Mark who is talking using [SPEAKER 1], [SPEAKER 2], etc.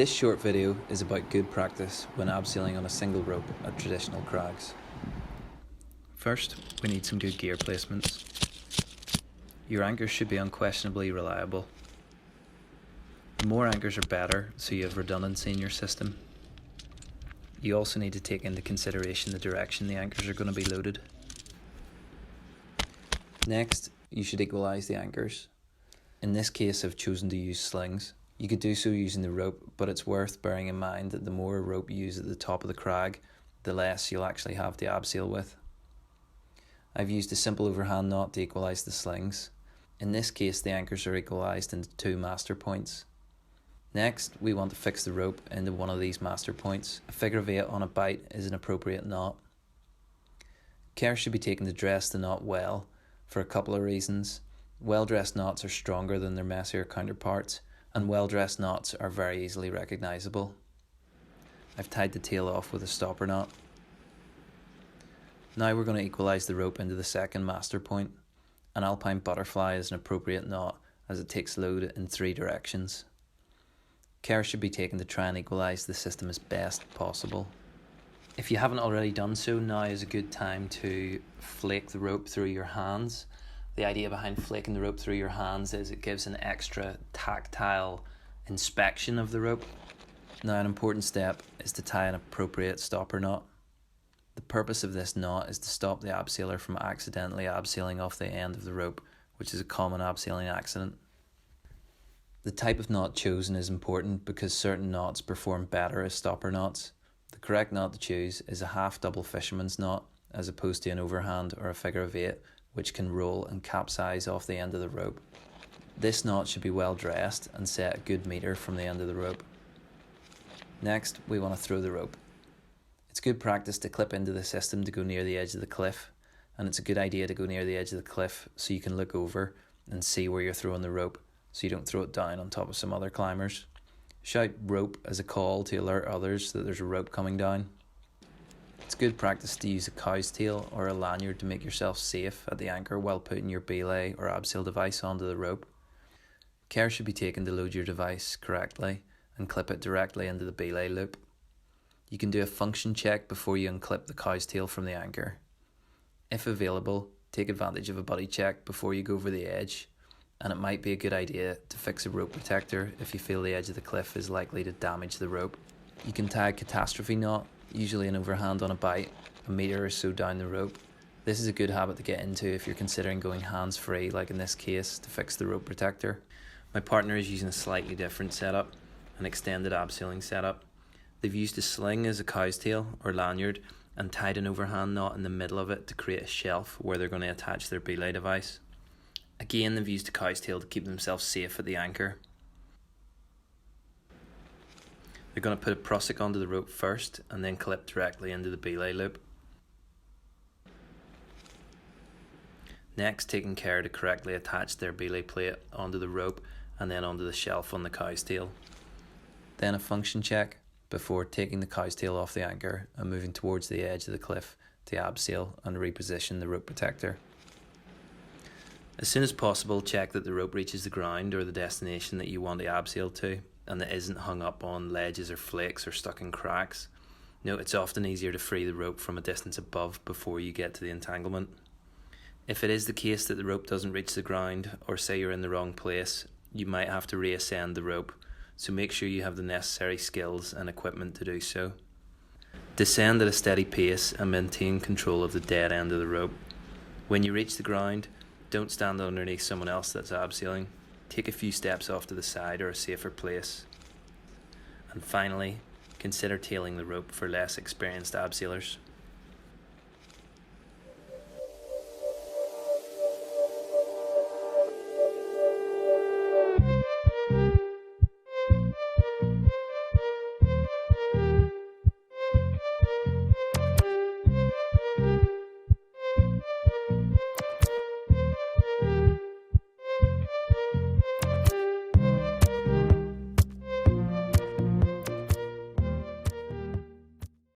[SPEAKER 1] This short video is about good practice when abseiling on a single rope at traditional crags. First, we need some good gear placements. Your anchors should be unquestionably reliable. The more anchors are better, so you have redundancy in your system. You also need to take into consideration the direction the anchors are going to be loaded. Next, you should equalise the anchors. In this case, I've chosen to use slings. You could do so using the rope, but it's worth bearing in mind that the more rope you use at the top of the crag, the less you'll actually have to abseil with. I've used a simple overhand knot to equalise the slings. In this case, the anchors are equalised into 2 master points. Next, we want to fix the rope into one of these master points. A figure of 8 on a bite is an appropriate knot. Care should be taken to dress the knot well for a couple of reasons. Well-dressed knots are stronger than their messier counterparts, and well-dressed knots are very easily recognisable. I've tied the tail off with a stopper knot. Now we're going to equalise the rope into the second master point. An alpine butterfly is an appropriate knot as it takes load in 3 directions. Care should be taken to try and equalise the system as best possible. If you haven't already done so, now is a good time to flake the rope through your hands. The idea behind flaking the rope through your hands is it gives an extra tactile inspection of the rope. Now, an important step is to tie an appropriate stopper knot. The purpose of this knot is to stop the abseiler from accidentally abseiling off the end of the rope, which is a common abseiling accident. The type of knot chosen is important because certain knots perform better as stopper knots. The correct knot to choose is a half double fisherman's knot as opposed to an overhand or a figure of 8, which can roll and capsize off the end of the rope. This knot should be well dressed and set a good metre from the end of the rope. Next, we want to throw the rope. It's good practice to clip into the system to go near the edge of the cliff, and it's a good idea to go near the edge of the cliff so you can look over and see where you're throwing the rope, so you don't throw it down on top of some other climbers. Shout rope as a call to alert others that there's a rope coming down. It's good practice to use a cow's tail or a lanyard to make yourself safe at the anchor while putting your belay or abseil device onto the rope. Care should be taken to load your device correctly and clip it directly into the belay loop. You can do a function check before you unclip the cow's tail from the anchor. If available, take advantage of a buddy check before you go over the edge, and it might be a good idea to fix a rope protector if you feel the edge of the cliff is likely to damage the rope. You can tie a catastrophe knot, usually an overhand on a bite, a metre or so down the rope. This is a good habit to get into if you're considering going hands-free, like in this case, to fix the rope protector. My partner is using a slightly different setup, an extended abseiling setup. They've used a sling as a cow's tail or lanyard and tied an overhand knot in the middle of it to create a shelf where they're going to attach their belay device. Again, they've used a cow's tail to keep themselves safe at the anchor. They're going to put a prusik onto the rope first and then clip directly into the belay loop. Next, taking care to correctly attach their belay plate onto the rope and then onto the shelf on the cow's tail. Then a function check before taking the cow's tail off the anchor and moving towards the edge of the cliff to abseil and reposition the rope protector. As soon as possible, check that the rope reaches the ground or the destination that you want to abseil to, and that isn't hung up on ledges or flakes or stuck in cracks. Note it's often easier to free the rope from a distance above before you get to the entanglement. If it is the case that the rope doesn't reach the ground, or say you're in the wrong place, you might have to reascend the rope, so make sure you have the necessary skills and equipment to do so. Descend at a steady pace and maintain control of the dead end of the rope. When you reach the ground, don't stand underneath someone else that's abseiling. Take a few steps off to the side or a safer place. And finally, consider tailing the rope for less experienced abseilers.